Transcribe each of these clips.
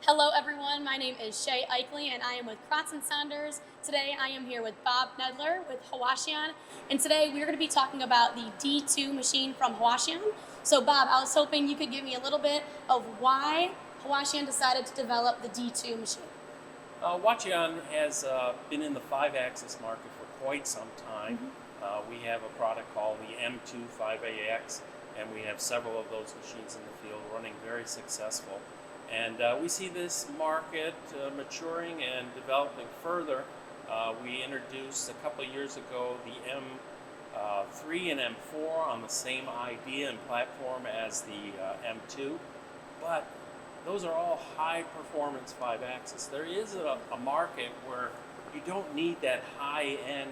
Hello everyone, my name is Shay Eichley and I am with Kratz & Saunders. Today I am here with Bob Nedler with Hwacheon, and today we're going to be talking about the D2 machine from Hwacheon. So Bob, I was hoping you could give me a little bit of why Hwacheon decided to develop the D2 machine. Hwacheon has been in the 5-axis market for quite some time. We have a product called the M2 5AX, and we have several of those machines in the field running very successful. And we see this market maturing and developing further. We introduced a couple of years ago the M3 and M4 on the same idea and platform as the M2, but those are all high performance 5-axis. There is a market where you don't need that high end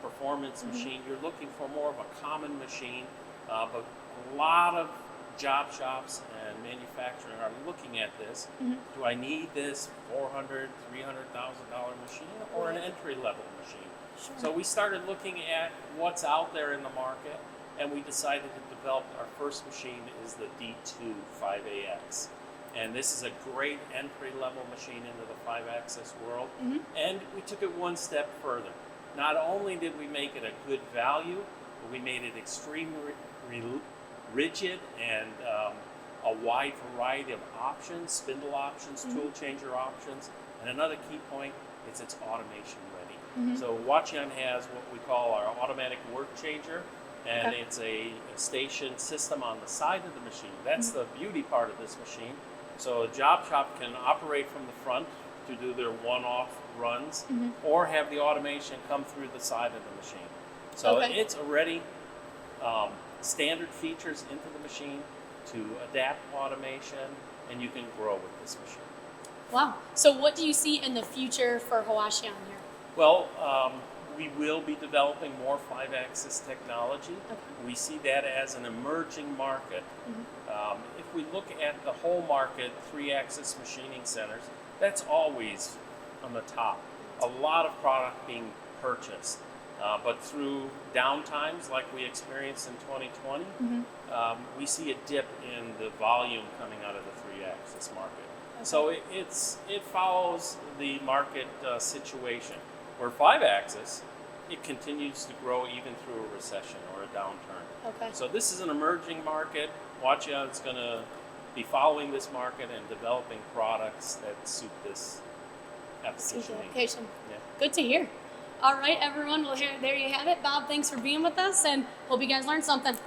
performance machine. You're looking for more of a common machine, but a lot of job shops and manufacturing are looking at this. Do I need this $400,000, $300,000 machine or an entry level machine? Sure. So we started looking at what's out there in the market, and we decided to develop our first machine is the D2 5AX. And this is a great entry-level machine into the 5-axis world. And we took it one step further. Not only did we make it a good value, but we made it extremely rigid and a wide variety of options, spindle options, tool changer options. And another key point is it's automation ready. So Hwacheon has what we call our automatic work changer, and it's a station system on the side of the machine. That's the beauty part of this machine. So a job shop can operate from the front to do their one-off runs, or have the automation come through the side of the machine. So it's already standard features into the machine to adapt automation, and you can grow with this machine. Wow. So what do you see in the future for Hwacheon here? Well, we will be developing more 5-axis technology. We see that as an emerging market. If we look at the whole market, 3-axis machining centers, that's always on the top. A lot of product being purchased. But through downtimes like we experienced in 2020, we see a dip in the volume coming out of the 3-axis market. So it follows the market situation. Where 5-axis, it continues to grow even through a recession or a downturn. So this is an emerging market. Hwacheon is going to be following this market and developing products that suit this application. Yeah. Good to hear. All right, everyone. Well, there you have it. Bob, thanks for being with us, and hope you guys learned something.